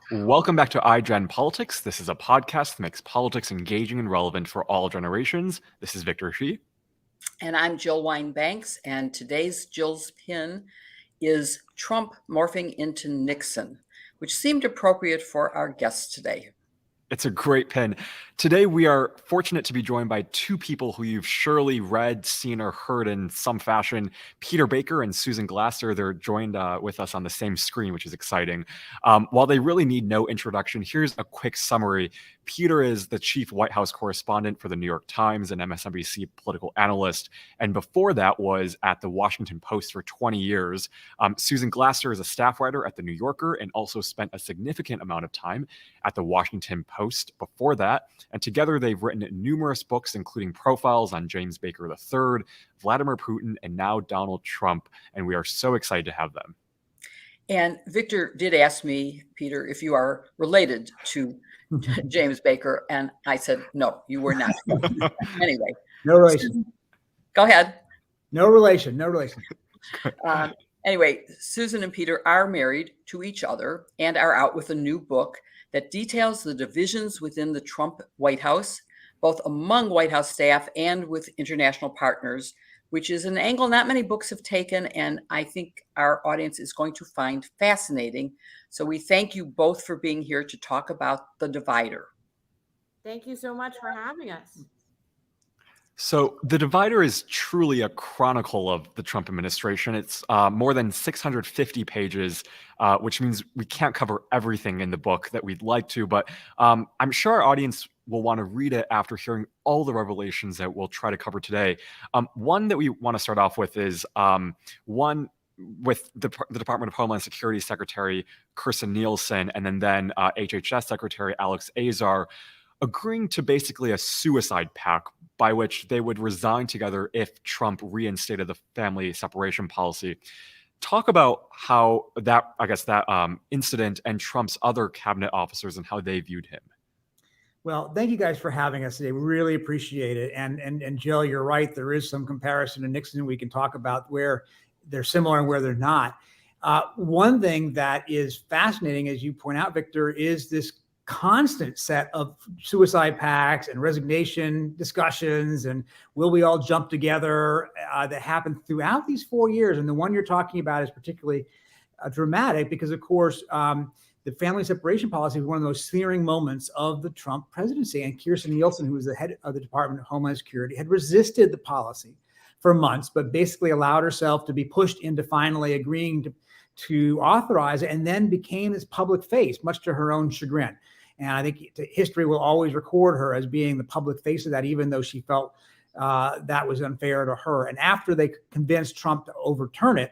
Welcome back to iGen Politics. This is a podcast that makes politics engaging and relevant for all generations. This is Victor Shi. And I'm Jill Wine-Banks, and today's Jill's pin is Trump morphing into Nixon, which seemed appropriate for our guest today. It's a great pin. Today, we are fortunate to be joined by two people who you've surely read, seen, or heard in some fashion. Peter Baker and Susan Glasser, they're joined with us on the same screen, which is exciting. While they really need no introduction, here's a quick summary. Peter is the chief White House correspondent for the New York Times and MSNBC political analyst, and before that was at the Washington Post for 20 years. Susan Glasser is a staff writer at the New Yorker and also spent a significant amount of time at the Washington Post before that. And together they've written numerous books, including profiles on James Baker III, Vladimir Putin, and now Donald Trump. And we are so excited to have them. And Victor did ask me, Peter, if you are related to James Baker. And I said, no, you were not. Anyway. No relation. Go ahead. No relation. Anyway, Susan and Peter are married to each other and are out with a new book that details the divisions within the Trump White House, both among White House staff and with international partners, which is an angle not many books have taken, and I think our audience is going to find fascinating. So we thank you both for being here to talk about The Divider. Thank you so much for having us. So The Divider is truly a chronicle of the Trump administration. It's more than 650 pages, which means we can't cover everything in the book that we'd like to, but I'm sure our audience will want to read it after hearing all the revelations that we'll try to cover today. One that we want to start off with is one with the Department of Homeland Security Secretary Kirstjen Nielsen and then HHS Secretary Alex Azar agreeing to basically a suicide pact by which they would resign together if Trump reinstated the family separation policy. Talk about how that incident and Trump's other cabinet officers and how they viewed him. Well, thank you guys for having us today. We really appreciate it. And Jill, you're right. There is some comparison to Nixon. We can talk about where they're similar and where they're not. One thing that is fascinating, as you point out, Victor, is this constant set of suicide pacts and resignation discussions and will we all jump together that happened throughout these 4 years. And the one you're talking about is particularly dramatic because, of course, the family separation policy was one of the most searing moments of the Trump presidency. And Kirstjen Nielsen, who was the head of the Department of Homeland Security, had resisted the policy for months, but basically allowed herself to be pushed into finally agreeing to authorize it and then became this public face, much to her own chagrin. And I think history will always record her as being the public face of that, even though she felt that was unfair to her. And after they convinced Trump to overturn it,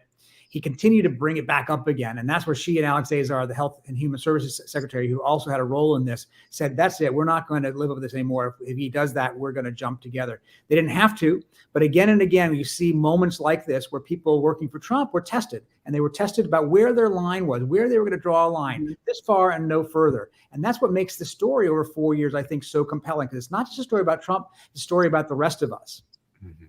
he continued to bring it back up again. And that's where she and Alex Azar, the Health and Human Services Secretary, who also had a role in this, said, that's it. We're not going to live with this anymore. If he does that, we're going to jump together. They didn't have to. But again and again, you see moments like this where people working for Trump were tested. And they were tested about where their line was, where they were going to draw a line, this far and no further. And that's what makes the story over 4 years, I think, so compelling. Because it's not just a story about Trump, it's a story about the rest of us. Mm-hmm.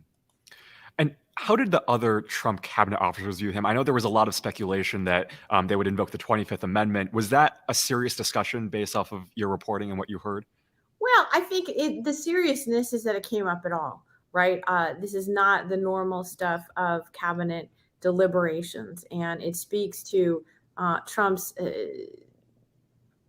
And how did the other Trump cabinet officers view him? I know there was a lot of speculation that they would invoke the 25th Amendment. Was that a serious discussion based off of your reporting and what you heard? Well, I think the seriousness is that it came up at all, right? This is not the normal stuff of cabinet deliberations. And it speaks to Trump's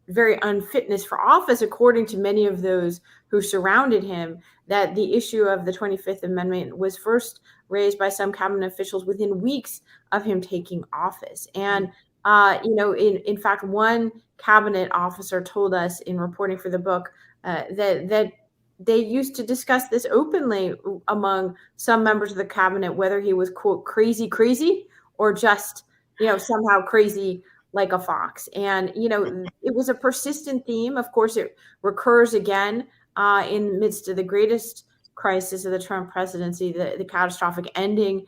very unfitness for office, according to many of those who surrounded him, that the issue of the 25th Amendment was first raised by some cabinet officials within weeks of him taking office. And, in fact, one cabinet officer told us in reporting for the book that they used to discuss this openly among some members of the cabinet, whether he was, quote, crazy, or just, somehow crazy like a fox. And, it was a persistent theme. Of course, it recurs again in the midst of the greatest crisis of the Trump presidency, the catastrophic ending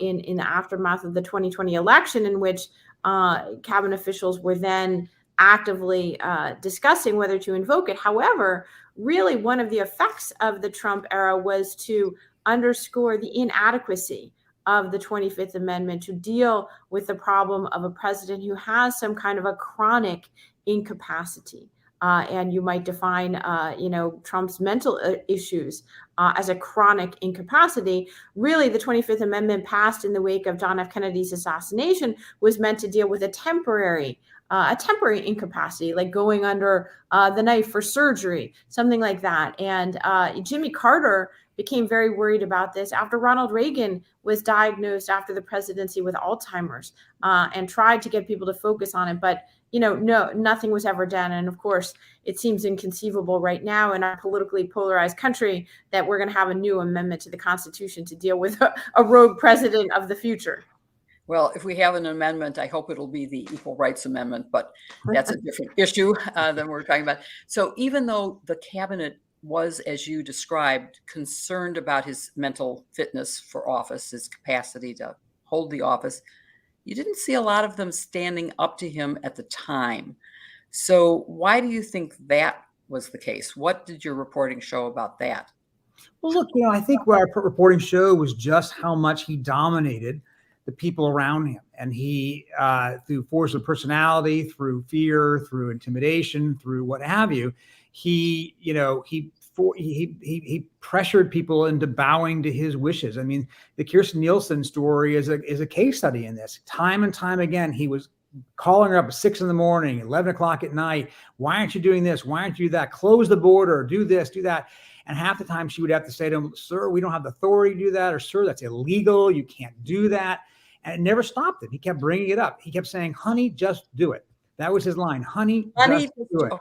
in the aftermath of the 2020 election, in which cabinet officials were then actively discussing whether to invoke it. However, really one of the effects of the Trump era was to underscore the inadequacy of the 25th Amendment to deal with the problem of a president who has some kind of a chronic incapacity. And you might define, Trump's mental issues as a chronic incapacity. Really, the 25th Amendment passed in the wake of John F. Kennedy's assassination was meant to deal with a temporary incapacity, like going under the knife for surgery, something like that. And Jimmy Carter became very worried about this after Ronald Reagan was diagnosed after the presidency with Alzheimer's, and tried to get people to focus on it. But no, nothing was ever done. And of course, it seems inconceivable right now in our politically polarized country that we're going to have a new amendment to the Constitution to deal with a rogue president of the future. Well, if we have an amendment, I hope it'll be the Equal Rights Amendment, but that's a different issue than we're talking about. So even though the cabinet was, as you described, concerned about his mental fitness for office, his capacity to hold the office, you didn't see a lot of them standing up to him at the time. So why do you think that was the case? What did your reporting show about that? Well, look, I think what our reporting showed was just how much he dominated the people around him. And he, through force of personality, through fear, through intimidation, through what have you, he pressured people into bowing to his wishes. I mean, the Kirsten Nielsen story is a case study in this. Time and time again, he was calling her up at 6 a.m, 11 o'clock at night. Why aren't you doing this? Why aren't you that? Close the border, do this, do that. And half the time she would have to say to him, sir, we don't have the authority to do that. Or sir, that's illegal. You can't do that. And it never stopped him. He kept bringing it up. He kept saying, honey, just do it. That was his line. Honey, just do it.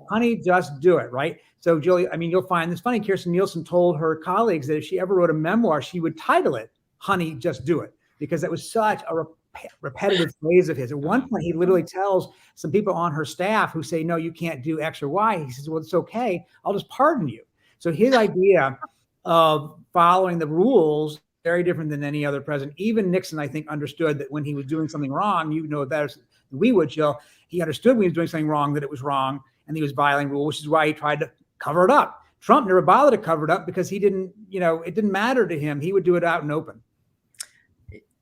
Honey, just do it. Right. So Julie, I mean, you'll find this funny. Kirsten Nielsen told her colleagues that if she ever wrote a memoir, she would title it, Honey, Just Do It, because that was such a repetitive phrase of his. At one point, he literally tells some people on her staff who say, no, you can't do X or Y. He says, well, it's okay. I'll just pardon you. So his idea of following the rules, very different than any other president. Even Nixon, I think, understood that when he was doing something wrong, you know better than we would, Jill, he understood when he was doing something wrong that it was wrong and he was violating rules, which is why he tried to cover it up. Trump never bothered to cover it up because he didn't, it didn't matter to him. He would do it out in open.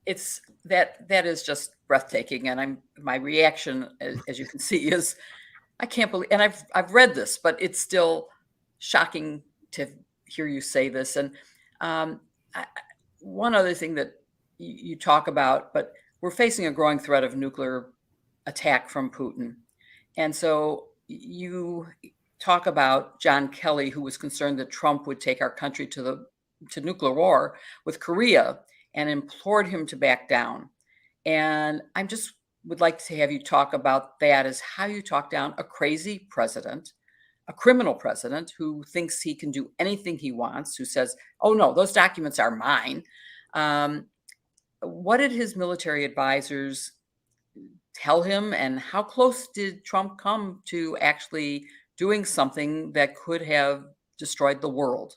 It's that is just breathtaking. And my reaction, as you can see, is I can't believe, and I've read this, but it's still shocking to hear you say this. And one other thing that you talk about, but we're facing a growing threat of nuclear attack from Putin. And so you talk about John Kelly, who was concerned that Trump would take our country to nuclear war with Korea and implored him to back down. And I just would like to have you talk about that, as how you talk down a crazy president, a criminal president who thinks he can do anything he wants, who says, oh no, those documents are mine. What did his military advisors tell him, and how close did Trump come to actually doing something that could have destroyed the world?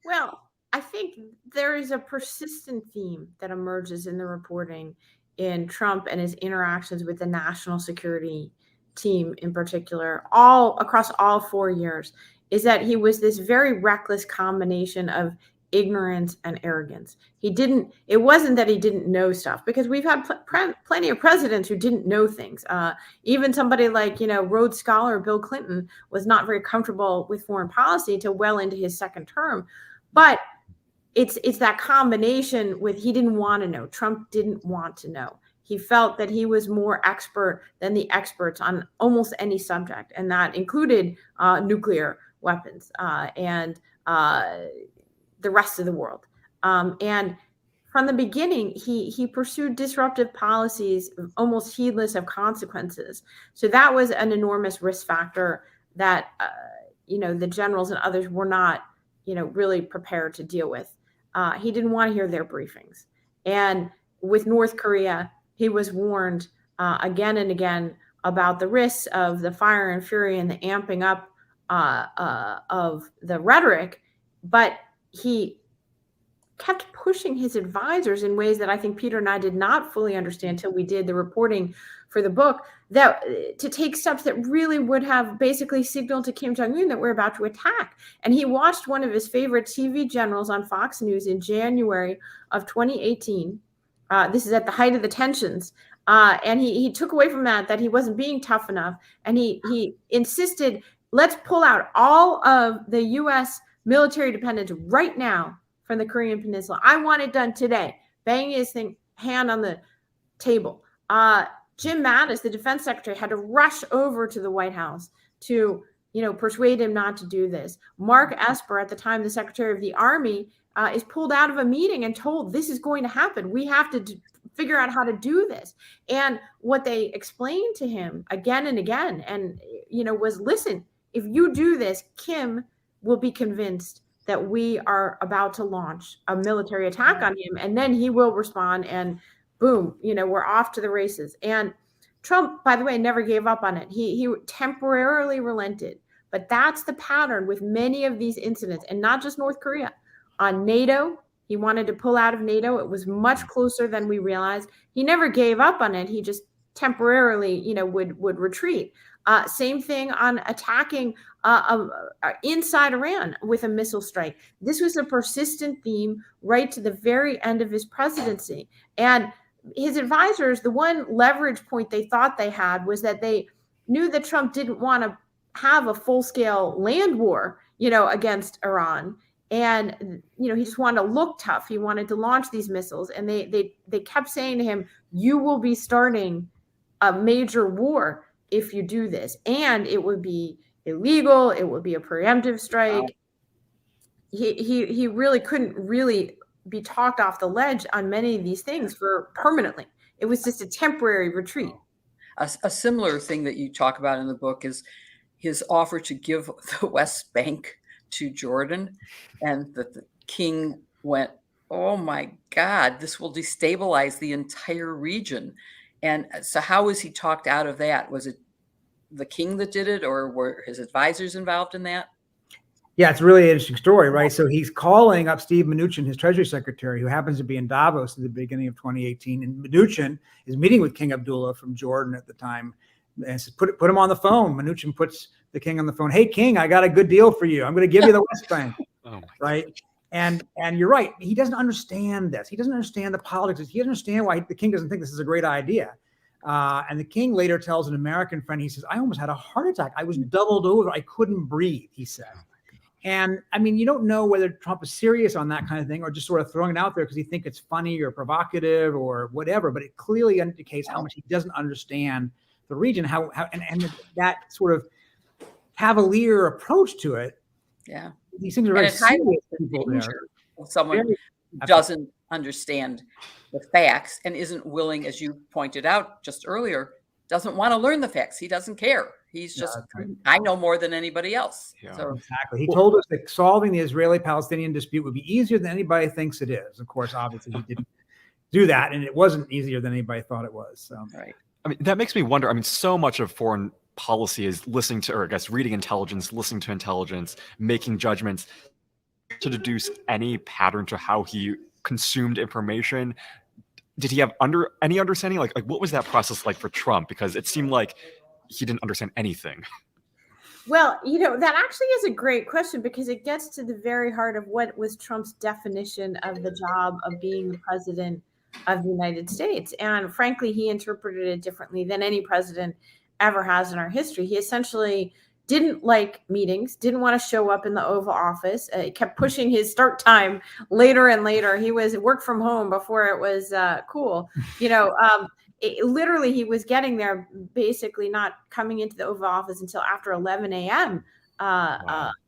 Well, I think there is a persistent theme that emerges in the reporting in Trump and his interactions with the national security team in particular, all across all 4 years, is that he was this very reckless combination of ignorance and arrogance. It wasn't that he didn't know stuff, because we've had plenty of presidents who didn't know things. Even somebody like, Rhodes Scholar Bill Clinton was not very comfortable with foreign policy until well into his second term. But it's that combination with, he didn't want to know. Trump didn't want to know. He felt that he was more expert than the experts on almost any subject, and that included nuclear weapons and the rest of the world. And from the beginning, he pursued disruptive policies, almost heedless of consequences. So that was an enormous risk factor that the generals and others were not really prepared to deal with. He didn't want to hear their briefings. And with North Korea, he was warned again and again about the risks of the fire and fury and the amping up of the rhetoric, but he kept pushing his advisors in ways that I think Peter and I did not fully understand until we did the reporting for the book, that to take steps that really would have basically signaled to Kim Jong-un that we're about to attack. And he watched one of his favorite TV generals on Fox News in January of 2018. This is at the height of the tensions, And he took away from that he wasn't being tough enough. And he insisted, let's pull out all of the U.S. military dependence right now from the Korean Peninsula. I want it done today. Banging his hand on the table. Jim Mattis, the defense secretary, had to rush over to the White House to, persuade him not to do this. Mark Esper, at the time the Secretary of the Army, is pulled out of a meeting and told this is going to happen. We have to figure out how to do this. And what they explained to him again and again, and was, listen, if you do this, Kim will be convinced that we are about to launch a military attack on him, and then he will respond, and boom, we're off to the races. And Trump, by the way, never gave up on it. He temporarily relented, but that's the pattern with many of these incidents, and not just North Korea. On NATO, he wanted to pull out of NATO. It was much closer than we realized. He never gave up on it. He just temporarily, would retreat. Same thing on attacking inside Iran with a missile strike. This was a persistent theme right to the very end of his presidency. And his advisors, the one leverage point they thought they had was that they knew that Trump didn't want to have a full-scale land war, against Iran. And, he just wanted to look tough. He wanted to launch these missiles. And they kept saying to him, you will be starting a major war if you do this. And it would be illegal. It would be a preemptive strike. Wow. He really couldn't really be talked off the ledge on many of these things for permanently. It was just a temporary retreat. A similar thing that you talk about in the book is his offer to give the West Bank to Jordan, and that the king went, oh my God, this will destabilize the entire region. And so how was he talked out of that? Was it the king that did it, or were his advisors involved in that? Yeah, it's a really interesting story, right? So he's calling up Steve Mnuchin, his Treasury Secretary, who happens to be in Davos at the beginning of 2018. And Mnuchin is meeting with King Abdullah from Jordan at the time, and says, put him on the phone. Mnuchin puts the king on the phone. Hey, King, I got a good deal for you. I'm going to give you the West Bank, right? And you're right. He doesn't understand this. He doesn't understand the politics. He doesn't understand why the king doesn't think this is a great idea. And the king later tells an American friend, he says, I almost had a heart attack. I was doubled over. I couldn't breathe, he said. And I mean, you don't know whether Trump is serious on that kind of thing or just sort of throwing it out there because he thinks it's funny or provocative or whatever, but it clearly indicates how much he doesn't understand the region, and that sort of cavalier approach to it. Yeah. These things are very serious people there. Someone doesn't understand the facts and isn't willing, as you pointed out just earlier, doesn't want to learn the facts. He doesn't care. He's just, I know more than anybody else. Yeah. So, exactly. He told us that solving the Israeli-Palestinian dispute would be easier than anybody thinks it is. Of course, obviously, he didn't do that, and it wasn't easier than anybody thought it was. So. Right. I mean, that makes me wonder. I mean, so much of foreign policy is listening to, or I guess reading intelligence, listening to intelligence, making judgments to deduce any pattern to how he consumed information. Did he have any understanding? Like what was that process like for Trump? Because it seemed like he didn't understand anything. Well, that actually is a great question because it gets to the very heart of what was Trump's definition of the job of being the president of the United States. And frankly, he interpreted it differently than any president ever has in our history. He essentially didn't like meetings, didn't want to show up in the Oval Office. He kept pushing his start time later and later. He was work from home before it was cool. Literally, he was getting there, basically not coming into the Oval Office until after 11 a.m.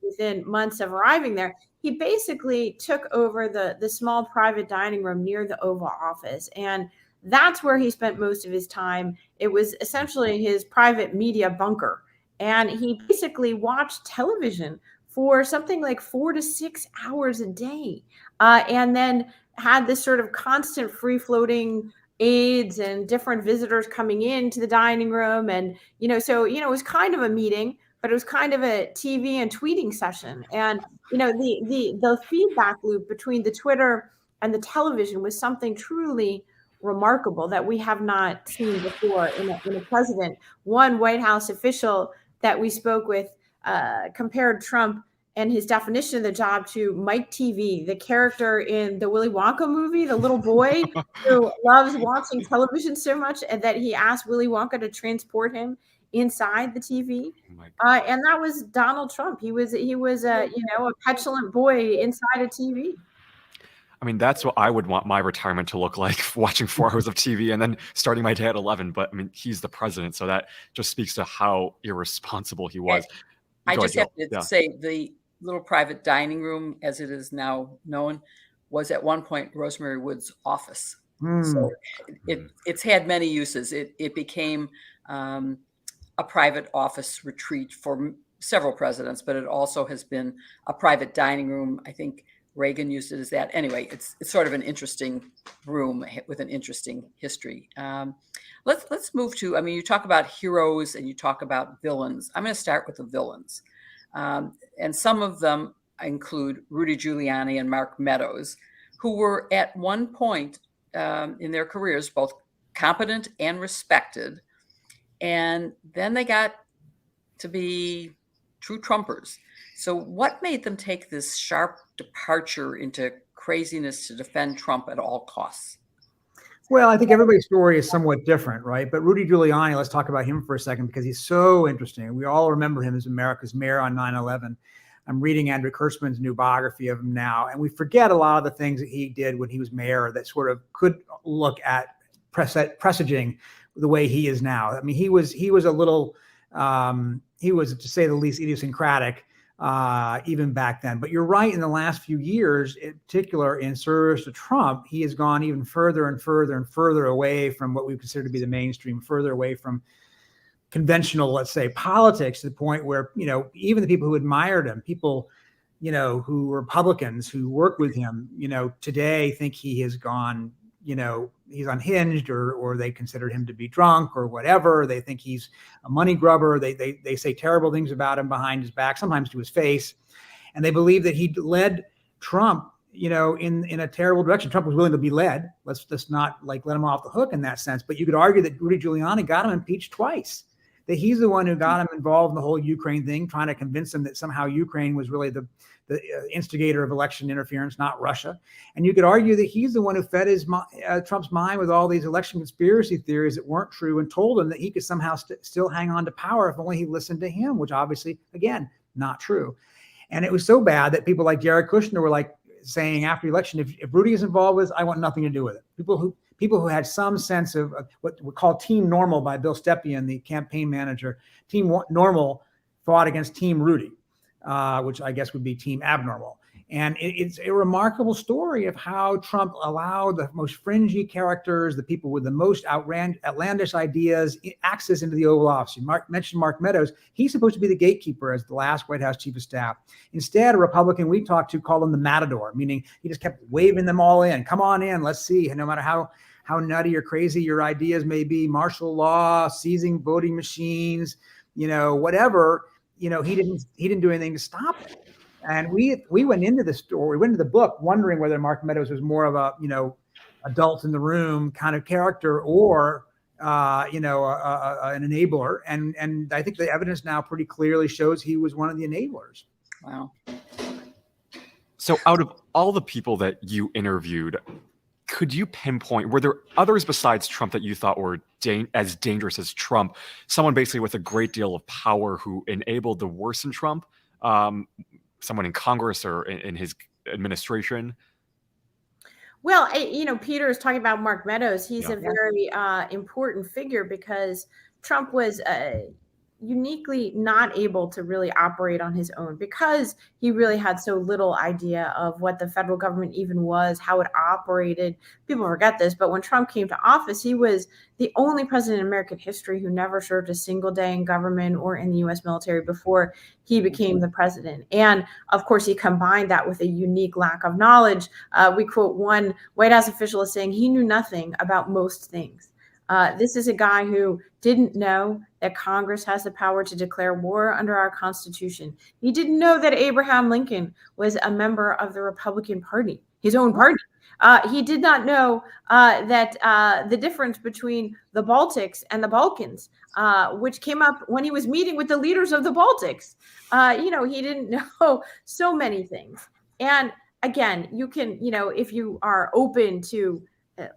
Within months of arriving there. He basically took over the small private dining room near the Oval Office. And that's where he spent most of his time. It was essentially his private media bunker. And he basically watched television for something like 4 to 6 hours a day. And then had this sort of constant free-floating aides and different visitors coming into the dining room. And, so, it was kind of a meeting, but it was kind of a TV and tweeting session. And, the feedback loop between the Twitter and the television was something truly remarkable that we have not seen before in a president. One White House official that we spoke with compared Trump and his definition of the job to Mike TV, the character in the Willy Wonka movie, the little boy who loves watching television so much, and that he asked Willy Wonka to transport him inside the TV. And that was Donald Trump. He was a petulant boy inside a TV. I mean, that's what I would want my retirement to look like, watching 4 hours of TV and then starting my day at 11. But I mean, he's the president, so that just speaks to how irresponsible he was. I just have to say, the little private dining room, as it is now known, was at one point Rosemary Wood's office. So it's had many uses. It became a private office retreat for several presidents, but it also has been a private dining room. I think Reagan used it as that. Anyway, it's sort of an interesting room with an interesting history. Let's move to, I mean, you talk about heroes and you talk about villains. I'm going to start with the villains. And some of them include Rudy Giuliani and Mark Meadows, who were at one point in their careers both competent and respected. And then they got to be true Trumpers. So what made them take this sharp departure into craziness to defend Trump at all costs? Well, I think everybody's story is somewhat different, right? But Rudy Giuliani, let's talk about him for a second, because he's so interesting. We all remember him as America's mayor on 9/11. I'm reading Andrew Kurtzman's new biography of him now, and we forget a lot of the things that he did when he was mayor that sort of could look at presaging the way he is now. I mean, he was a little, he was, to say the least, idiosyncratic even back then. But you're right, in the last few years, in particular in service to Trump, he has gone even further and further and further away from what we consider to be the mainstream, further away from conventional, let's say, politics, to the point where, even the people who admired him, people, who were Republicans who worked with him, today think he has gone, he's unhinged, or they consider him to be drunk or whatever. They think he's a money grubber. They say terrible things about him behind his back, sometimes to his face. And they believe that he led Trump, in a terrible direction. Trump was willing to be led. Let's just not let him off the hook in that sense. But you could argue that Rudy Giuliani got him impeached twice, that he's the one who got him involved in the whole Ukraine thing, trying to convince him that somehow Ukraine was really the instigator of election interference, not Russia. And you could argue that he's the one who fed Trump's mind with all these election conspiracy theories that weren't true, and told him that he could somehow still hang on to power if only he listened to him, which obviously, again, not true. And it was so bad that people like Jared Kushner were saying after the election, if Rudy is involved with this, I want nothing to do with it. People who had some sense of what we call Team Normal by Bill Stepien, the campaign manager. Team Normal fought against Team Rudy, which I guess would be Team Abnormal. And it's a remarkable story of how Trump allowed the most fringy characters, the people with the most outlandish ideas, access into the Oval Office. You mentioned Mark Meadows. He's supposed to be the gatekeeper as the last White House chief of staff. Instead, a Republican we talked to called him the matador, meaning he just kept waving them all in. Come on in, let's see. And no matter how nutty or crazy your ideas may be, martial law, seizing voting machines, whatever, he didn't do anything to stop it. And we went into the story, we went into the book wondering whether Mark Meadows was more of a, adult in the room kind of character, or, an enabler. And I think the evidence now pretty clearly shows he was one of the enablers. Wow. So out of all the people that you interviewed, could you pinpoint, were there others besides Trump that you thought were as dangerous as Trump? Someone basically with a great deal of power who enabled the worse in Trump? Someone in Congress or in his administration? Well, Peter is talking about Mark Meadows. He's a very important figure, because Trump was uniquely not able to really operate on his own, because he really had so little idea of what the federal government even was, how it operated. People forget this, but when Trump came to office, he was the only president in American history who never served a single day in government or in the U.S. military before he became the president. And of course, he combined that with a unique lack of knowledge. We quote one White House official as saying he knew nothing about most things. This is a guy who didn't know that Congress has the power to declare war under our Constitution. He didn't know that Abraham Lincoln was a member of the Republican Party, his own party. He did not know that the difference between the Baltics and the Balkans which came up when he was meeting with the leaders of the Baltics. He didn't know so many things. And again, you can, if you are open to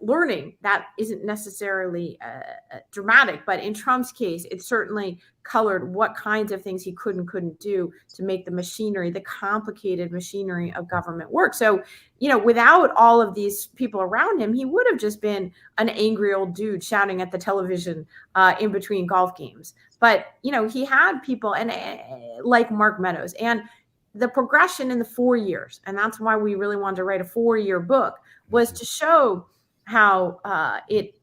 learning, that isn't necessarily dramatic, but in Trump's case, it certainly colored what kinds of things he could and couldn't do to make the machinery, the complicated machinery of government work. So, without all of these people around him, he would have just been an angry old dude shouting at the television in between golf games. But, he had people and like Mark Meadows, and the progression in the 4 years, and that's why we really wanted to write a 4-year book, was to show how it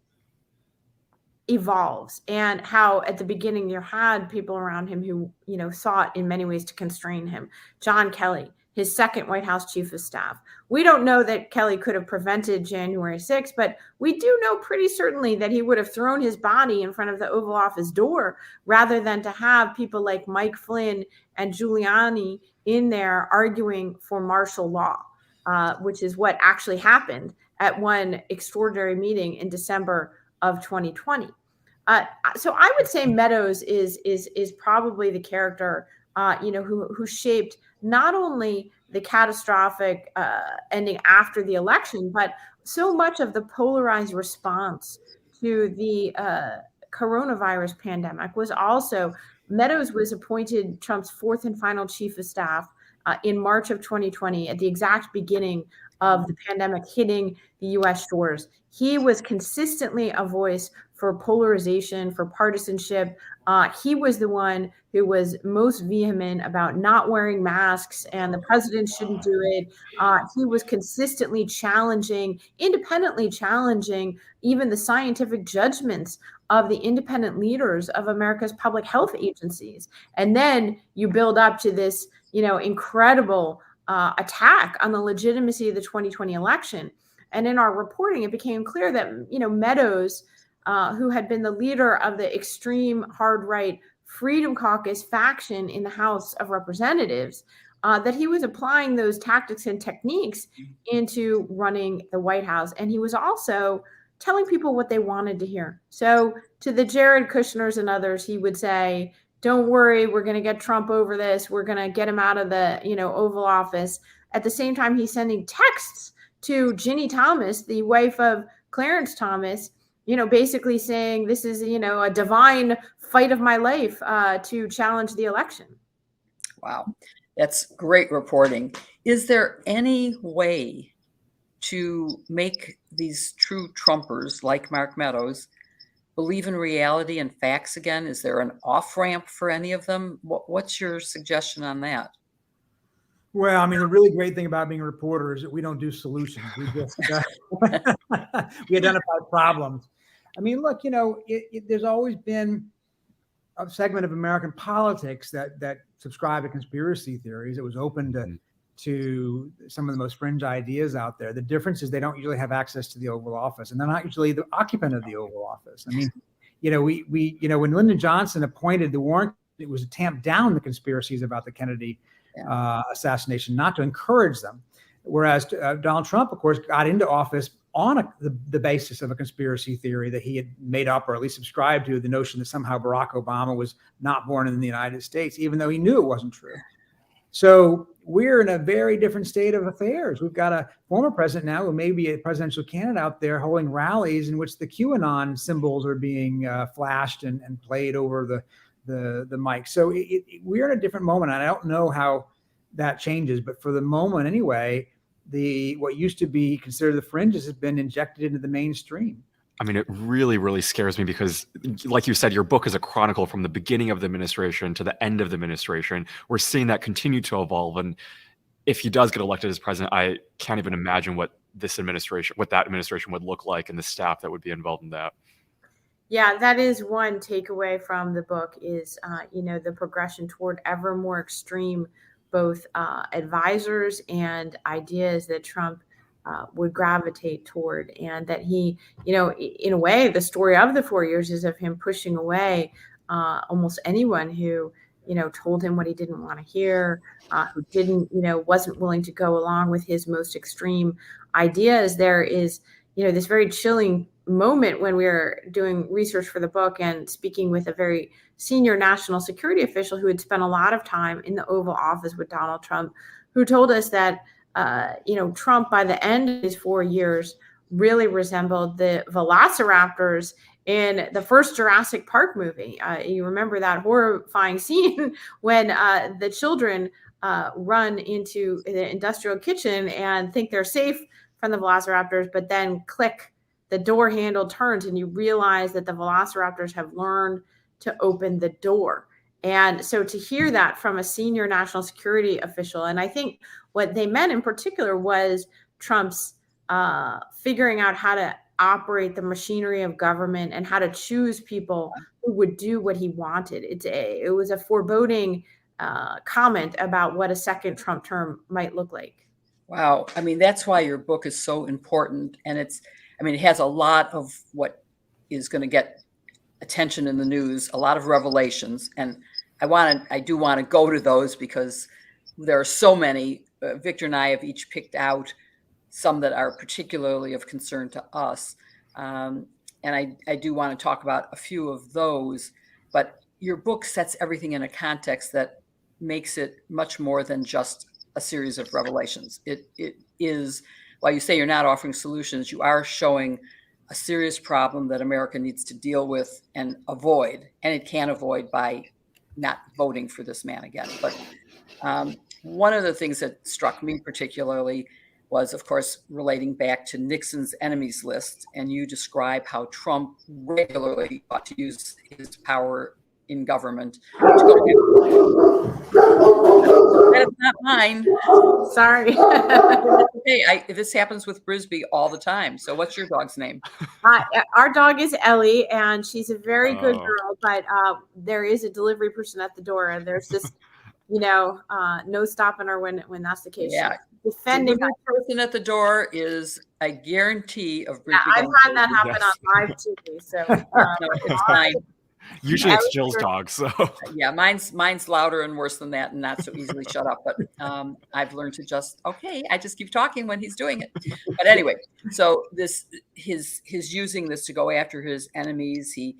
evolves, and how at the beginning you had people around him who, sought in many ways to constrain him. John Kelly, his second White House chief of staff. We don't know that Kelly could have prevented January 6th, but we do know pretty certainly that he would have thrown his body in front of the Oval Office door rather than to have people like Mike Flynn and Giuliani in there arguing for martial law, which is what actually happened at one extraordinary meeting in December of 2020. So I would say Meadows is probably the character, who shaped not only the catastrophic ending after the election, but so much of the polarized response to the coronavirus pandemic was also Meadows was appointed Trump's fourth and final chief of staff in March of 2020 at the exact beginning of the pandemic hitting the U.S. shores. He was consistently a voice for polarization, for partisanship. He was the one who was most vehement about not wearing masks and the president shouldn't do it. He was consistently independently challenging even the scientific judgments of the independent leaders of America's public health agencies. And then you build up to this, incredible attack on the legitimacy of the 2020 election. And in our reporting, it became clear that, Meadows, who had been the leader of the extreme hard right Freedom Caucus faction in the House of Representatives, that he was applying those tactics and techniques into running the White House. And he was also telling people what they wanted to hear. So to the Jared Kushners and others, he would say, don't worry, we're going to get Trump over this. We're going to get him out of the, Oval Office. At the same time, he's sending texts to Ginny Thomas, the wife of Clarence Thomas, basically saying this is, a divine fight of my life to challenge the election. Wow. That's great reporting. Is there any way to make these true Trumpers like Mark Meadows believe in reality and facts again? Is there an off-ramp for any of them? What's your suggestion on that? Well, I mean, the really great thing about being a reporter is that we don't do solutions. We just we identify problems. I mean, look, there's always been a segment of American politics that subscribed to conspiracy theories. It was open to some of the most fringe ideas out there. The difference is they don't usually have access to the Oval Office, and they're not usually the occupant of the Oval Office. I mean, we when Lyndon Johnson appointed the Warren, it was to tamp down the conspiracies about the Kennedy assassination, not to encourage them. Whereas Donald Trump, of course, got into office on the basis of a conspiracy theory that he had made up, or at least subscribed to, the notion that somehow Barack Obama was not born in the United States, even though he knew it wasn't true. So we're in a very different state of affairs. We've got a former president now who may be a presidential candidate out there holding rallies in which the QAnon symbols are being flashed and played over the mic. So we're in a different moment. And I don't know how that changes, but for the moment anyway, what used to be considered the fringes has been injected into the mainstream. I mean, it really, really scares me because, like you said, your book is a chronicle from the beginning of the administration to the end of the administration. We're seeing that continue to evolve. And if he does get elected as president, I can't even imagine what that administration would look like and the staff that would be involved in that. Yeah, that is one takeaway from the book is, the progression toward ever more extreme, both advisors and ideas that Trump would gravitate toward, and that he, in a way, the story of the 4 years is of him pushing away almost anyone who, told him what he didn't want to hear, who didn't, wasn't willing to go along with his most extreme ideas. There is, this very chilling moment when we were doing research for the book and speaking with a very senior national security official who had spent a lot of time in the Oval Office with Donald Trump, who told us that, Trump, by the end of his 4 years, really resembled the velociraptors in the first Jurassic Park movie. You remember that horrifying scene when the children run into the industrial kitchen and think they're safe from the velociraptors, but then click, the door handle turns and you realize that the velociraptors have learned to open the door. And so to hear that from a senior national security official, and I think what they meant in particular was Trump's figuring out how to operate the machinery of government and how to choose people who would do what he wanted. It was a foreboding comment about what a second Trump term might look like. Wow. I mean, that's why your book is so important. And it has a lot of what is going to get attention in the news, a lot of revelations. And I do want to go to those because there are so many. Victor and I have each picked out some that are particularly of concern to us. And I do want to talk about a few of those, but your book sets everything in a context that makes it much more than just a series of revelations. It is, while you say you're not offering solutions, you are showing a serious problem that America needs to deal with and avoid, and it can avoid by not voting for this man again. But one of the things that struck me particularly was, of course, relating back to Nixon's enemies list, and you describe how Trump regularly ought to use his power in government to go That's not mine. Sorry. Hey, this happens with Brisbee all the time. So what's your dog's name? Our dog is Ellie, and she's a very good girl, but there is a delivery person at the door, and there's just, no stopping her when that's the case. Yeah. Defending the person at the door is a guarantee of Brisbee. I've had that happen on live TV, so no, it's fine. Usually it's Jill's dog, so yeah, mine's louder and worse than that, and not so easily shut up. But I've learned to I just keep talking when he's doing it. But anyway, so his using this to go after his enemies. He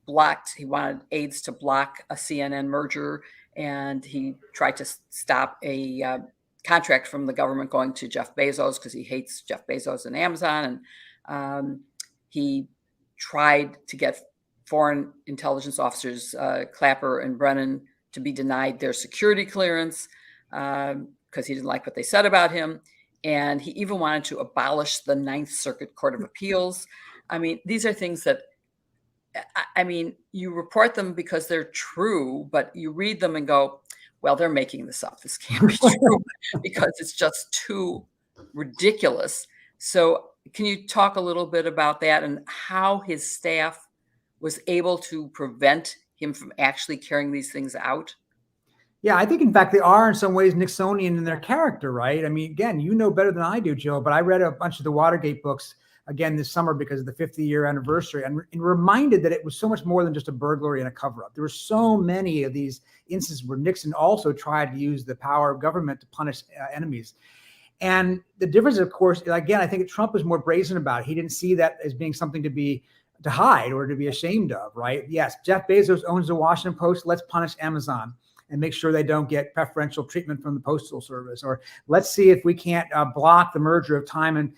wanted aides to block a CNN merger, and he tried to stop a contract from the government going to Jeff Bezos because he hates Jeff Bezos and Amazon, and he tried to get foreign intelligence officers, Clapper and Brennan, to be denied their security clearance because he didn't like what they said about him. And he even wanted to abolish the Ninth Circuit Court of Appeals. I mean, these are things that, you report them because they're true, but you read them and go, well, they're making this up. This can't be true because it's just too ridiculous. So can you talk a little bit about that and how his staff was able to prevent him from actually carrying these things out? Yeah, I think, in fact, they are in some ways Nixonian in their character, right? I mean, again, you know better than I do, Jill, but I read a bunch of the Watergate books again this summer because of the 50-year anniversary, and reminded that it was so much more than just a burglary and a cover-up. There were so many of these instances where Nixon also tried to use the power of government to punish enemies. And the difference, of course, again, I think Trump was more brazen about it. He didn't see that as being something to hide or to be ashamed of, right? Yes, Jeff Bezos owns the Washington Post. Let's punish Amazon and make sure they don't get preferential treatment from the Postal Service. Or let's see if we can't block the merger of Time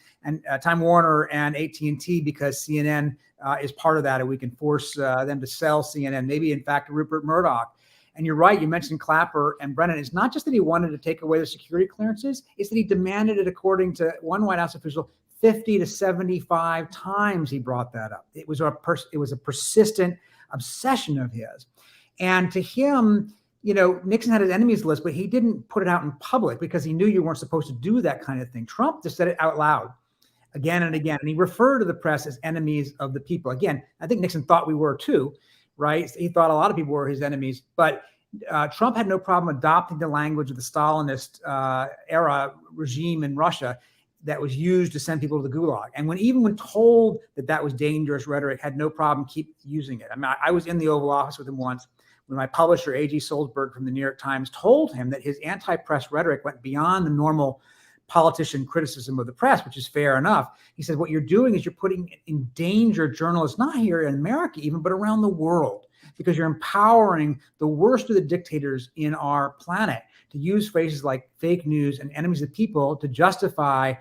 Warner and AT&T because CNN is part of that, and we can force them to sell CNN, maybe in fact Rupert Murdoch. And you're right, you mentioned Clapper and Brennan. It's not just that he wanted to take away the security clearances, it's that he demanded it, according to one White House official, 50 to 75 times he brought that up. It was a persistent obsession of his. And to him, Nixon had his enemies list, but he didn't put it out in public because he knew you weren't supposed to do that kind of thing. Trump just said it out loud again and again. And he referred to the press as enemies of the people. Again, I think Nixon thought we were too, right? He thought a lot of people were his enemies, but Trump had no problem adopting the language of the Stalinist era regime in Russia that was used to send people to the gulag. And even when told that was dangerous rhetoric, had no problem keep using it. I mean, I was in the Oval Office with him once when my publisher, A.G. Solzberg from the New York Times, told him that his anti-press rhetoric went beyond the normal politician criticism of the press, which is fair enough. He said, what you're doing is you're putting in danger journalists, not here in America even, but around the world, because you're empowering the worst of the dictators in our planet to use phrases like fake news and enemies of the people to justify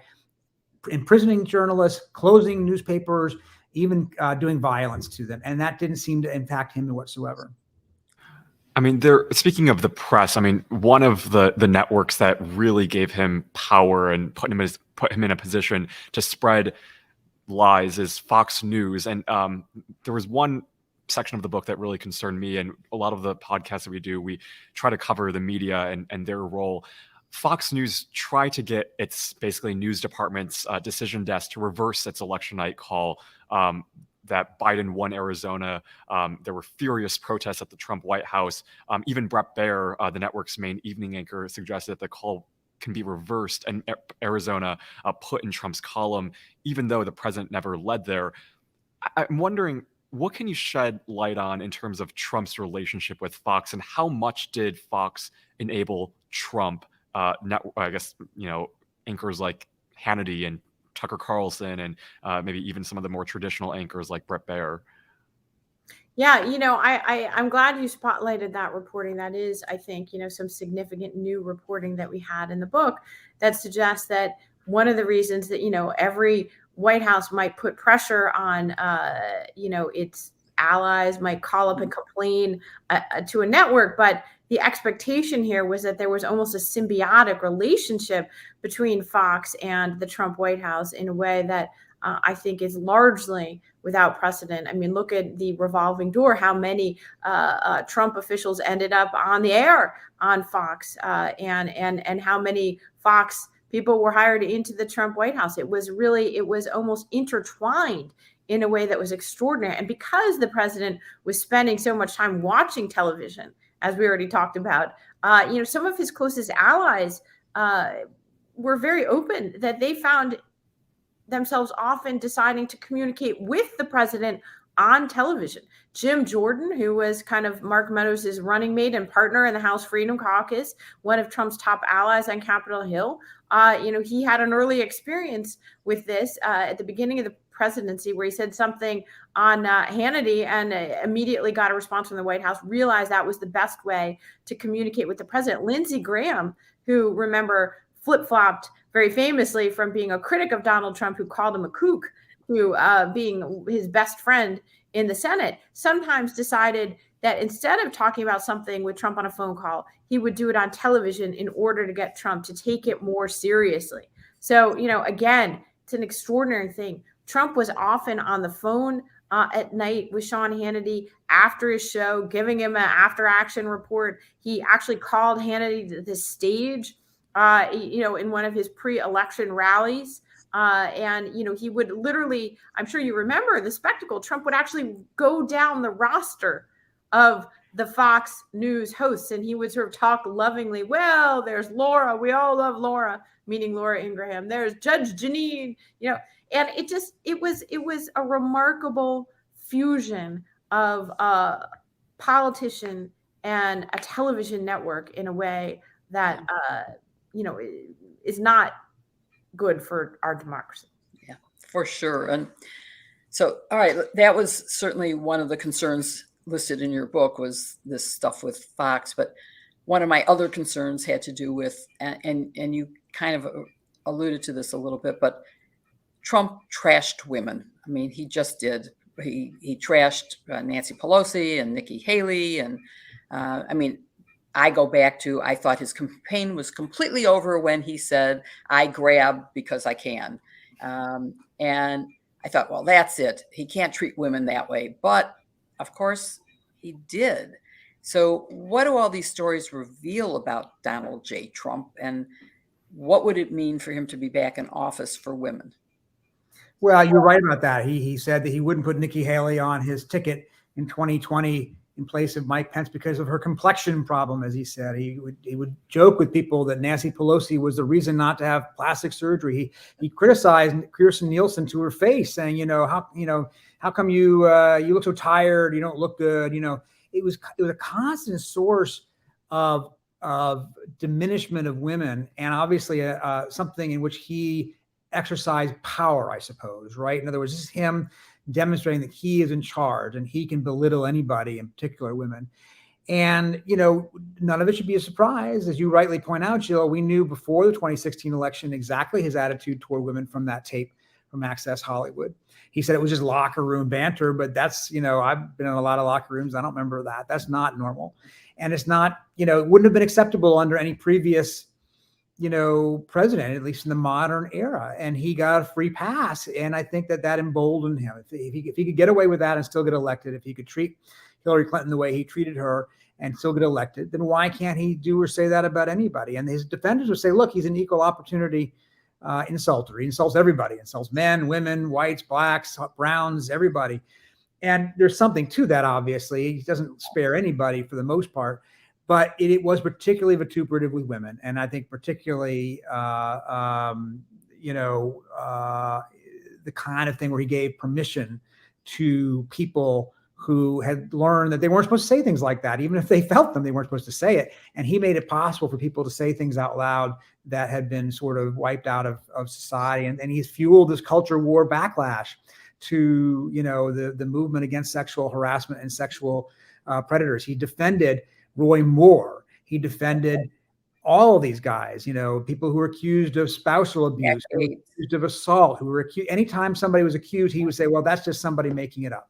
imprisoning journalists, closing newspapers, even doing violence to them. And that didn't seem to impact him whatsoever. I mean, speaking of the press, I mean, one of the networks that really gave him power and put him in a position to spread lies is Fox News. And there was one section of the book that really concerned me, and a lot of the podcasts that we do, we try to cover the media and their role. Fox News tried to get its basically news department's decision desk to reverse its election night call that Biden won Arizona. There were furious protests at the Trump White House. Even Bret Baier, the network's main evening anchor, suggested that the call can be reversed and Arizona put in Trump's column, even though the president never led there. I'm wondering, what can you shed light on in terms of Trump's relationship with Fox, and how much did Fox enable Trump, I guess, anchors like Hannity and Tucker Carlson and maybe even some of the more traditional anchors like Bret Baier? Yeah, I'm glad you spotlighted that reporting. That is, I think, some significant new reporting that we had in the book that suggests that one of the reasons that, every White House might put pressure on, its allies, might call up and complain to a network, but the expectation here was that there was almost a symbiotic relationship between Fox and the Trump White House in a way that I think is largely without precedent. I mean, look at the revolving door, how many Trump officials ended up on the air on Fox and how many Fox people were hired into the Trump White House. It was almost intertwined in a way that was extraordinary. And because the president was spending so much time watching television, as we already talked about, some of his closest allies were very open that they found themselves often deciding to communicate with the president on television. Jim Jordan, who was kind of Mark Meadows' running mate and partner in the House Freedom Caucus, one of Trump's top allies on Capitol Hill, he had an early experience with this at the beginning of the presidency, where he said something on Hannity and immediately got a response from the White House, realized that was the best way to communicate with the president. Lindsey Graham, who, remember, flip-flopped very famously from being a critic of Donald Trump, who called him a kook, to being his best friend in the Senate, sometimes decided that instead of talking about something with Trump on a phone call, he would do it on television in order to get Trump to take it more seriously. So, again, it's an extraordinary thing. Trump was often on the phone at night with Sean Hannity after his show, giving him an after-action report. He actually called Hannity to the stage, in one of his pre-election rallies. And he would literally, I'm sure you remember the spectacle, Trump would actually go down the roster of the Fox News hosts, and he would sort of talk lovingly. Well, there's Laura. We all love Laura, meaning Laura Ingraham. There's Judge Janine, and it was a remarkable fusion of a politician and a television network in a way that, is not good for our democracy. Yeah, for sure. And so, all right, that was certainly one of the concerns listed in your book, was this stuff with Fox. But one of my other concerns had to do with, and you kind of alluded to this a little bit, but Trump trashed women. I mean, he just did. He trashed Nancy Pelosi and Nikki Haley. And I go back to, I thought his campaign was completely over when he said, I grab because I can. And I thought, well, that's it. He can't treat women that way. But of course, he did. So what do all these stories reveal about Donald J. Trump? And what would it mean for him to be back in office for women? Well, you're right about that. He said that he wouldn't put Nikki Haley on his ticket in 2020 in place of Mike Pence because of her complexion problem, as he said. He would joke with people that Nancy Pelosi was the reason not to have plastic surgery. He criticized Kirstjen Nielsen to her face, saying, how come you look so tired? You don't look good. It was a constant source of of diminishment of women, and obviously something in which he exercised power, I suppose, right? In other words, this is him demonstrating that he is in charge and he can belittle anybody, in particular women. And, none of it should be a surprise. As you rightly point out, Jill, we knew before the 2016 election exactly his attitude toward women from that tape from Access Hollywood. He said it was just locker room banter, but that's, I've been in a lot of locker rooms. I don't remember that. That's not normal. And it's not, it wouldn't have been acceptable under any previous, president, at least in the modern era. And he got a free pass. And I think that emboldened him. If he could get away with that and still get elected, if he could treat Hillary Clinton the way he treated her and still get elected, then why can't he do or say that about anybody? And his defenders would say, look, he's an equal opportunity insulter. He insults everybody, insults men, women, whites, blacks, browns, everybody. And there's something to that, obviously. He doesn't spare anybody for the most part, but it was particularly vituperative with women. And I think particularly, the kind of thing where he gave permission to people who had learned that they weren't supposed to say things like that. Even if they felt them, they weren't supposed to say it. And he made it possible for people to say things out loud that had been sort of wiped out of society. And he's fueled this culture war backlash to, the movement against sexual harassment and sexual predators. He defended Roy Moore. He defended all of these guys, people who were accused of spousal abuse, who were accused of assault, who were accused. Anytime somebody was accused, he would say, well, that's just somebody making it up.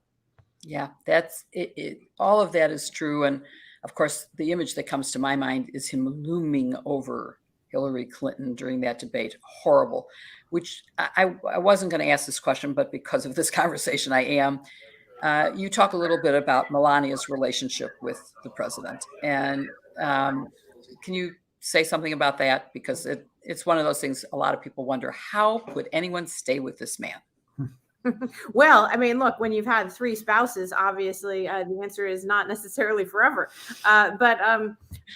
Yeah, that's it. All of that is true. And of course, the image that comes to my mind is him looming over Hillary Clinton during that debate. Horrible, which I wasn't going to ask this question, but because of this conversation, I am. You talk a little bit about Melania's relationship with the president. And can you say something about that? Because it's one of those things a lot of people wonder, how could anyone stay with this man? Well, I mean, look, when you've had 3 spouses, obviously the answer is not necessarily forever. But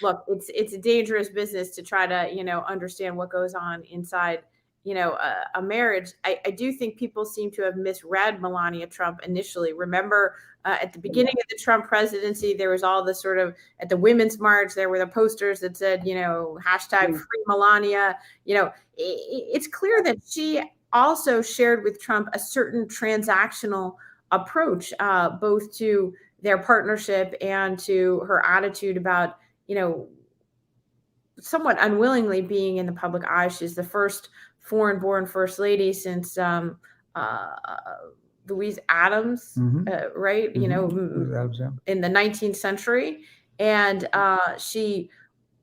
look, it's a dangerous business to try to, understand what goes on inside, a marriage. I do think people seem to have misread Melania Trump initially. Remember, at the beginning of the Trump presidency, there was all this sort of, at the Women's March, there were the posters that said, hashtag free Melania. It's clear that she also shared with Trump a certain transactional approach, both to their partnership and to her attitude about, somewhat unwillingly being in the public eye. She's the first foreign-born first lady since Louise Adams, right? Louise Adams, yeah. In the 19th century. And she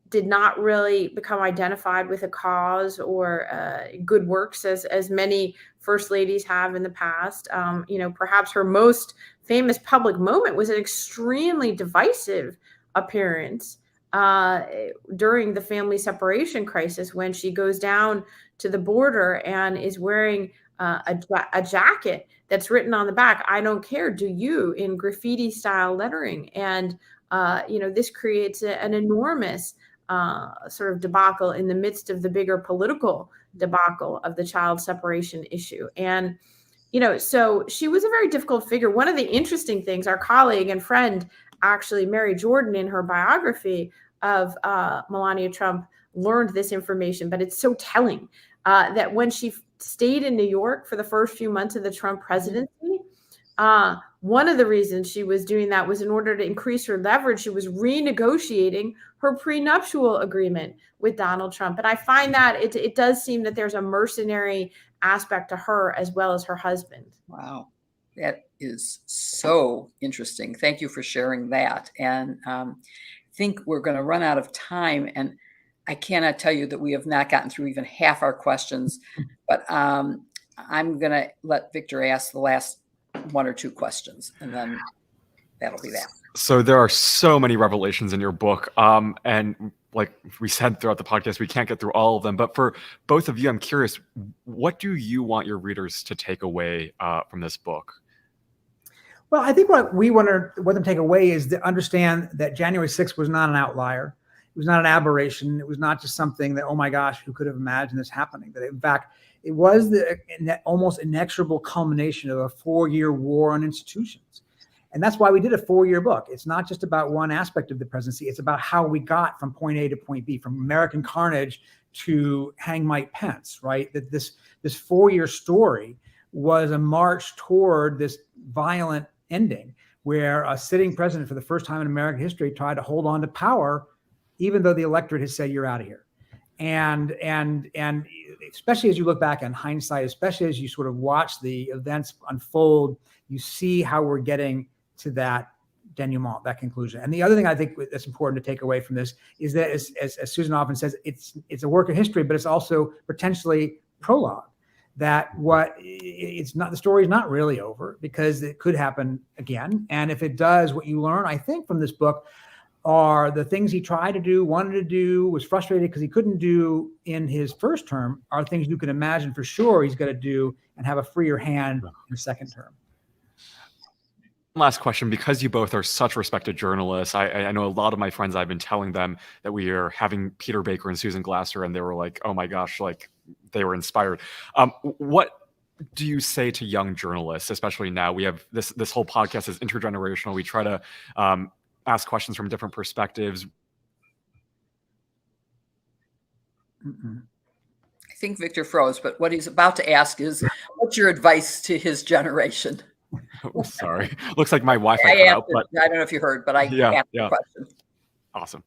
did not really become identified with a cause or good works as many first ladies have in the past. Perhaps her most famous public moment was an extremely divisive appearance during the family separation crisis, when she goes down to the border and is wearing a jacket that's written on the back, "I don't care, do you?" in graffiti style lettering. And, this creates an enormous sort of debacle in the midst of the bigger political debacle of the child separation issue. And, so she was a very difficult figure. One of the interesting things, our colleague and friend, actually Mary Jordan, in her biography of Melania Trump, learned this information, but it's so telling that when she stayed in New York for the first few months of the Trump presidency, one of the reasons she was doing that was in order to increase her leverage. She was renegotiating her prenuptial agreement with Donald Trump. And I find that it does seem that there's a mercenary aspect to her as well as her husband. Wow. That is so interesting. Thank you for sharing that. And I think we're going to run out of time. And I cannot tell you that we have not gotten through even half our questions. But I'm going to let Victor ask the last 1 or 2 questions, and then that'll be that. So there are so many revelations in your book. And like we said throughout the podcast, we can't get through all of them. But for both of you, I'm curious, what do you want your readers to take away from this book? Well, I think what we want them to take away is to understand that January 6th was not an outlier. It was not an aberration. It was not just something that, oh my gosh, who could have imagined this happening? That in fact, it was the almost inexorable culmination of a 4-year war on institutions. And that's why we did a 4-year book. It's not just about one aspect of the presidency. It's about how we got from point A to point B, from American carnage to hang Mike Pence, right? That this 4-year story was a march toward this violent ending where a sitting president for the first time in American history tried to hold on to power, even though the electorate has said, you're out of here. And especially as you look back in hindsight, especially as you sort of watch the events unfold, you see how we're getting to that denouement, that conclusion. And the other thing I think that's important to take away from this is that, as Susan often says, it's a work of history, but it's also potentially prologue. That the story is not really over, because it could happen again. And if it does, what you learn, I think, from this book are the things he tried to do, wanted to do, was frustrated because he couldn't do in his first term, are things you can imagine for sure he's going to do and have a freer hand in the second term. Last question, because you both are such respected journalists, I know a lot of my friends, I've been telling them that we are having Peter Baker and Susan Glasser, and they were like, oh my gosh, like they were inspired. What do you say to young journalists, especially now? We have this whole podcast is intergenerational. We try to ask questions from different perspectives. I think Victor froze, but what he's about to ask is, what's your advice to his generation? Oh, sorry. Looks like my Wi-Fi I cut out, but I don't know if you heard, but I asked the question. Awesome.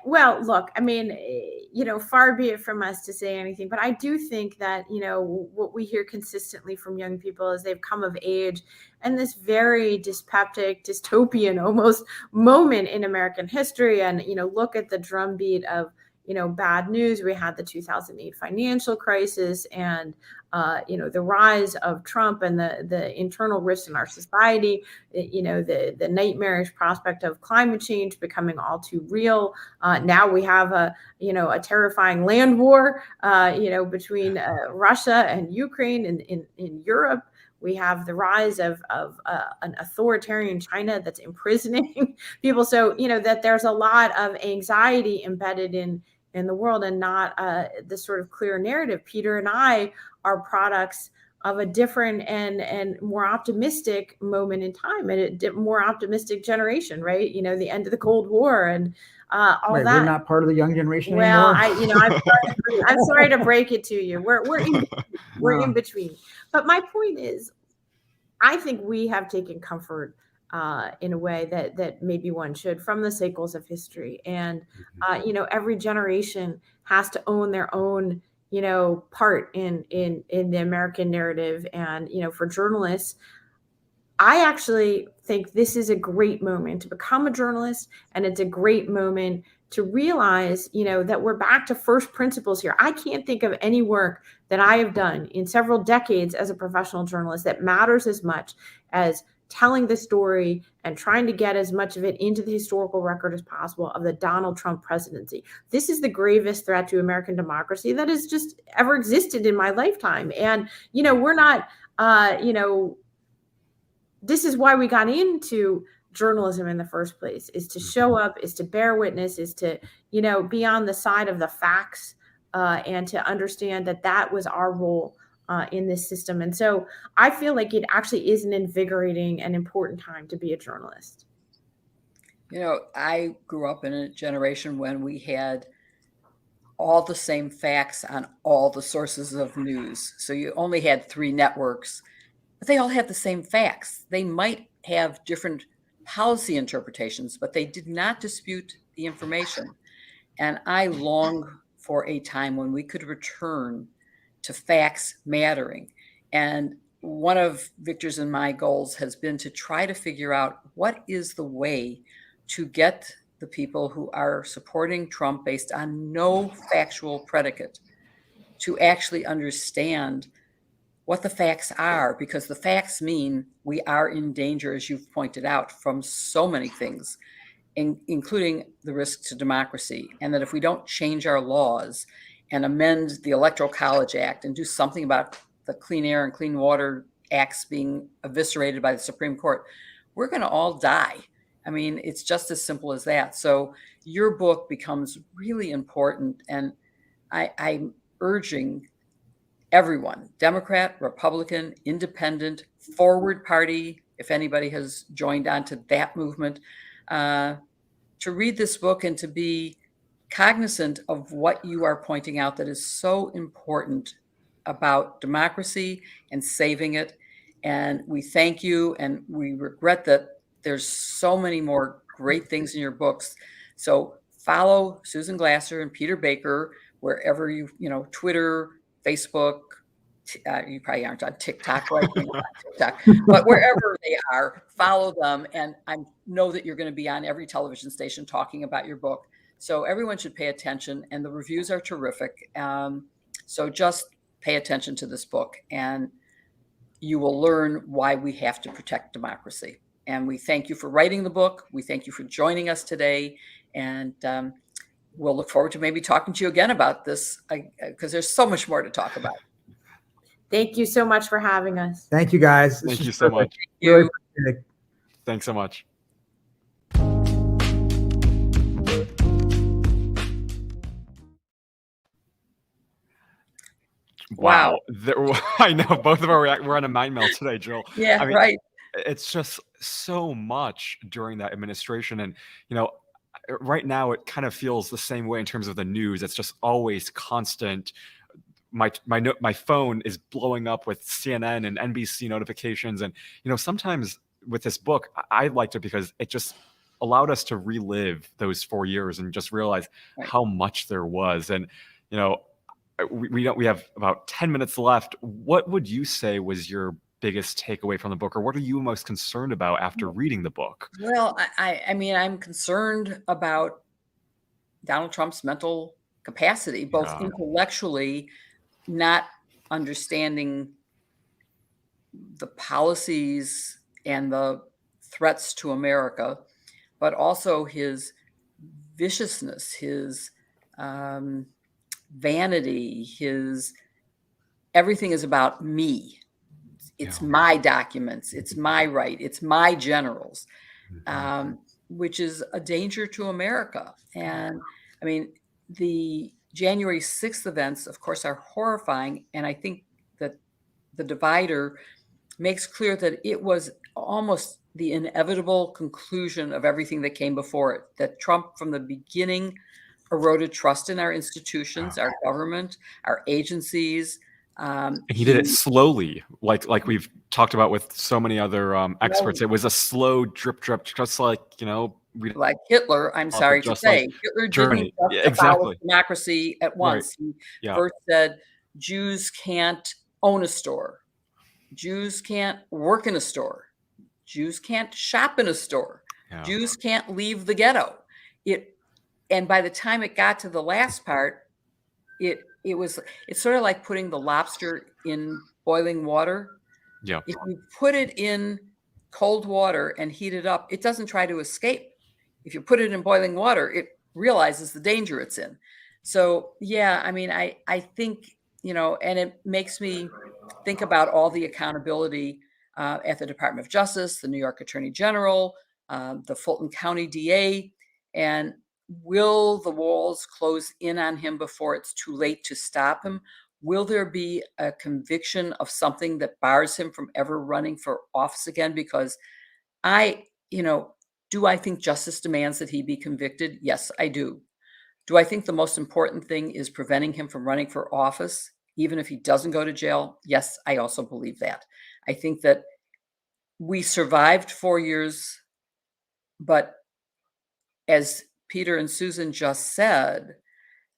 Well, look, I mean, far be it from us to say anything, but I do think that, what we hear consistently from young people is they've come of age and this very dyspeptic, dystopian almost moment in American history. And, look at the drumbeat of, bad news. We had the 2008 financial crisis and, the rise of Trump and the internal risks in our society, the nightmarish prospect of climate change becoming all too real. Now we have a terrifying land war, between Russia and Ukraine in Europe. We have the rise of an authoritarian China that's imprisoning people. So, that there's a lot of anxiety embedded in the world and not the sort of clear narrative. Peter and I are products of a different and more optimistic moment in time and a more optimistic generation, right? The end of the Cold War and all that. We're not part of the young generation well, anymore. I'm sorry to break it to you. We're in between. But my point is, I think we have taken comfort in a way that maybe one should from the cycles of history. And, every generation has to own their own, part in the American narrative. And, for journalists, I actually think this is a great moment to become a journalist. And it's a great moment to realize, that we're back to first principles here. I can't think of any work that I have done in several decades as a professional journalist that matters as much as telling the story and trying to get as much of it into the historical record as possible of the Donald Trump presidency. This is the gravest threat to American democracy that has just ever existed in my lifetime. And, we're not, this is why we got into journalism in the first place, is to show up, is to bear witness, is to, be on the side of the facts and to understand that was our role in this system. And so I feel like it actually is an invigorating and important time to be a journalist. I grew up in a generation when we had all the same facts on all the sources of news. So you only had 3 networks, but they all had the same facts. They might have different policy interpretations, but they did not dispute the information. And I long for a time when we could return to facts mattering. And one of Victor's and my goals has been to try to figure out what is the way to get the people who are supporting Trump based on no factual predicate to actually understand what the facts are, because the facts mean we are in danger, as you've pointed out, from so many things, including the risk to democracy. And that if we don't change our laws and amend the Electoral College Act and do something about the Clean Air and Clean Water Acts being eviscerated by the Supreme Court, we're going to all die. I mean, it's just as simple as that. So your book becomes really important. And I'm urging everyone, Democrat, Republican, Independent, Forward Party, if anybody has joined on to that movement, to read this book and to be cognizant of what you are pointing out that is so important about democracy and saving it. And we thank you, and we regret that there's so many more great things in your books. So follow Susan Glasser and Peter Baker wherever you Twitter, Facebook. You probably aren't on TikTok, right? You're not on TikTok, but wherever they are, follow them. And I know that you're going to be on every television station talking about your book. So everyone should pay attention, and the reviews are terrific. So just pay attention to this book, and you will learn why we have to protect democracy. And we thank you for writing the book. We thank you for joining us today. And we'll look forward to maybe talking to you again about this, because there's so much more to talk about. Thank you so much for having us. Thank you, guys. Thank you so much. Really appreciate it. Thanks so much. Wow. I know both of our we're on a mind meld today, Jill. Yeah, I mean, right. It's just so much during that administration. And, right now it kind of feels the same way in terms of the news. It's just always constant. My phone is blowing up with CNN and NBC notifications. And, sometimes with this book, I liked it because it just allowed us to relive those 4 years and just realize how much there was. And, we have about 10 minutes left. What would you say was your biggest takeaway from the book, or what are you most concerned about after reading the book? Well, I mean, I'm concerned about Donald Trump's mental capacity, both intellectually, not understanding the policies and the threats to America, but also his viciousness, his vanity, his everything is about me. It's my documents, it's my right, it's my generals, which is a danger to America. And I mean, the January 6th events, of course, are horrifying. And I think that the Divider makes clear that it was almost the inevitable conclusion of everything that came before it, that Trump from the beginning eroded trust in our institutions, our government, our agencies. And he did it slowly, like we've talked about with so many other experts. It was a slow drip, just like, like Hitler, I'm sorry to say. Hitler didn't abolish democracy at once. He first said, Jews can't own a store. Jews can't work in a store. Jews can't shop in a store. Jews can't leave the ghetto. And by the time it got to the last part, it's sort of like putting the lobster in boiling water. Yeah. If you put it in cold water and heat it up, it doesn't try to escape. If you put it in boiling water, it realizes the danger it's in. So, yeah, I mean, I think, and it makes me think about all the accountability at the Department of Justice, the New York Attorney General, the Fulton County DA, and will the walls close in on him before it's too late to stop him? Will there be a conviction of something that bars him from ever running for office again? Because do I think justice demands that he be convicted? Yes, I do. Do I think the most important thing is preventing him from running for office, even if he doesn't go to jail? Yes, I also believe that. I think that we survived 4 years, but as Peter and Susan just said,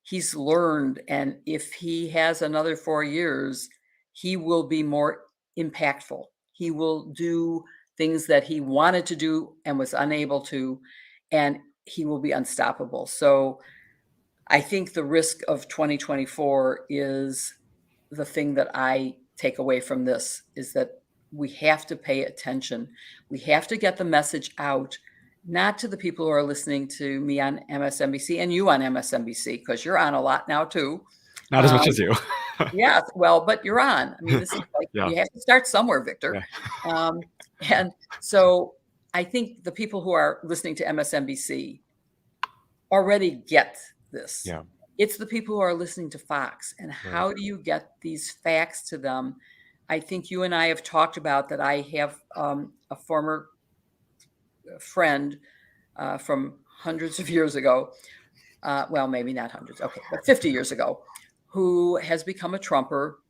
he's learned, and if he has another 4 years, he will be more impactful. He will do things that he wanted to do and was unable to, and he will be unstoppable. So I think the risk of 2024 is the thing that I take away from this, is that we have to pay attention. We have to get the message out, not to the people who are listening to me on MSNBC and you on MSNBC, because you're on a lot now too. Not as much as you. Yeah, well, but you're on. I mean, this is like, you have to start somewhere, Victor. Yeah. And so I think the people who are listening to MSNBC already get this. Yeah. It's the people who are listening to Fox. And how do you get these facts to them I think you and I have talked about that. I have a former friend from hundreds of years ago, well, maybe not hundreds, okay, but 50 years ago, who has become a Trumper,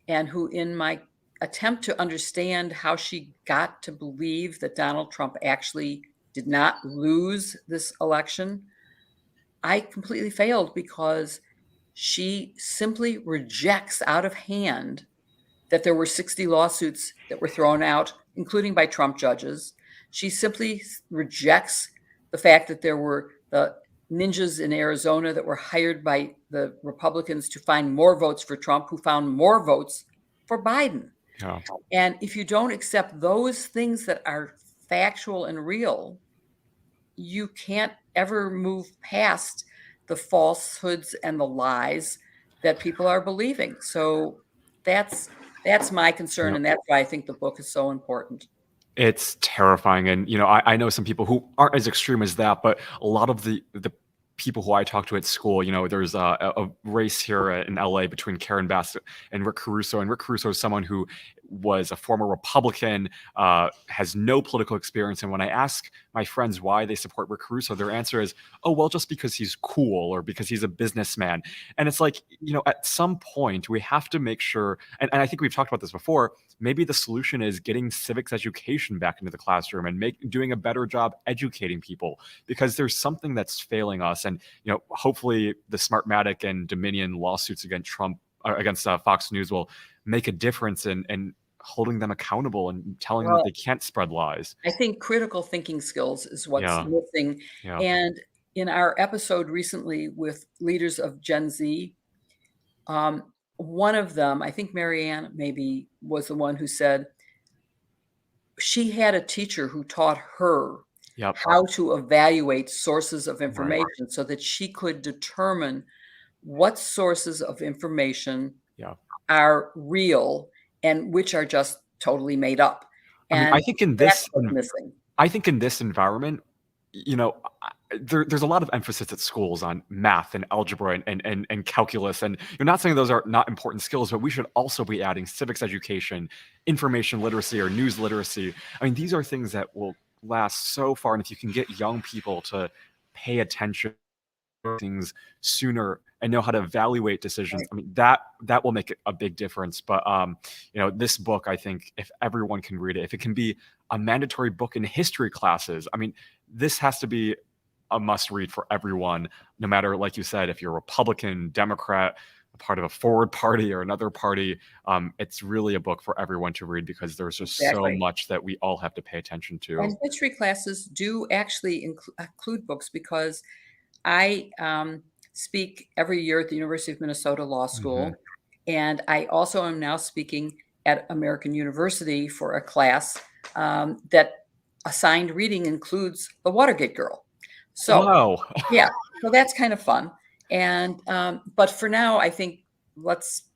and who, in my attempt to understand how she got to believe that Donald Trump actually did not lose this election, I completely failed, because she simply rejects out of hand that there were 60 lawsuits that were thrown out, including by Trump judges. She simply rejects the fact that there were the ninjas in Arizona that were hired by the Republicans to find more votes for Trump, who found more votes for Biden. Yeah. And if you don't accept those things that are factual and real, you can't ever move past the falsehoods and the lies that people are believing. So that's my concern, Yeah. and that's why I think the book is so important. It's terrifying. And, I know some people who aren't as extreme as that, but a lot of the people who I talk to at school, there's a race here in LA between Karen Bass and Rick Caruso. And Rick Caruso is someone who was a former Republican, has no political experience. And when I ask my friends why they support Rick Caruso, their answer is, oh, well, just because he's cool or because he's a businessman. And it's like, at some point we have to make sure, and I think we've talked about this before, maybe the solution is getting civics education back into the classroom and doing a better job educating people, because there's something that's failing us. And, hopefully the Smartmatic and Dominion lawsuits against Trump, against Fox News, will make a difference in holding them accountable and telling them that they can't spread lies. I think critical thinking skills is what's Yeah. missing. Yeah. And in our episode recently with leaders of Gen Z, one of them, I think Marianne maybe was the one who said she had a teacher who taught her Yep. how to evaluate sources of information so that she could determine what sources of information Yeah. are real and which are just totally made up. I mean, And I think in that's this what's missing. I think in this environment, there's a lot of emphasis at schools on math and algebra and calculus. And you're not saying those are not important skills, but we should also be adding civics education, information literacy, or news literacy. I mean, these are things that will last so far. And if you can get young people to pay attention to things sooner and know how to evaluate decisions, I mean, that will make a big difference. But this book, I think, if everyone can read it, if it can be a mandatory book in history classes, I mean, this has to be a must read for everyone, no matter, like you said, if you're a Republican, Democrat, a part of a forward party or another party. It's really a book for everyone to read, because there's just so much that we all have to pay attention to. And history classes do actually include books, because I speak every year at the University of Minnesota Law School. Mhm. And I also am now speaking at American University for a class that assigned reading includes The Watergate Girl. So, Wow. yeah, so that's kind of fun. And but for now, I think let's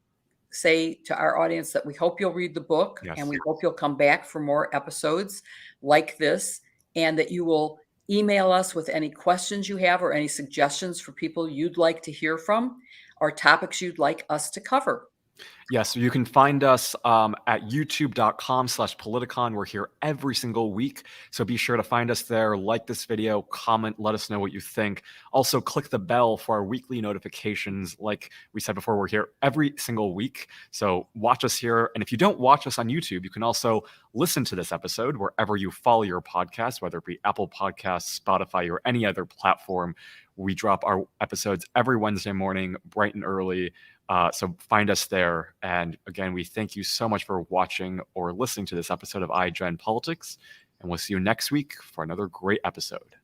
say to our audience that we hope you'll read the book, Yes. and we hope you'll come back for more episodes like this, and that you will email us with any questions you have or any suggestions for people you'd like to hear from, or topics you'd like us to cover. Yes, so you can find us at youtube.com/Politicon. We're here every single week, so be sure to find us there, like this video, comment, let us know what you think. Also, click the bell for our weekly notifications. Like we said before, we're here every single week, so watch us here. And if you don't watch us on YouTube, you can also listen to this episode wherever you follow your podcast, whether it be Apple Podcasts, Spotify, or any other platform. We drop our episodes every Wednesday morning, bright and early. So find us there. And again, we thank you so much for watching or listening to this episode of iGen Politics. And we'll see you next week for another great episode.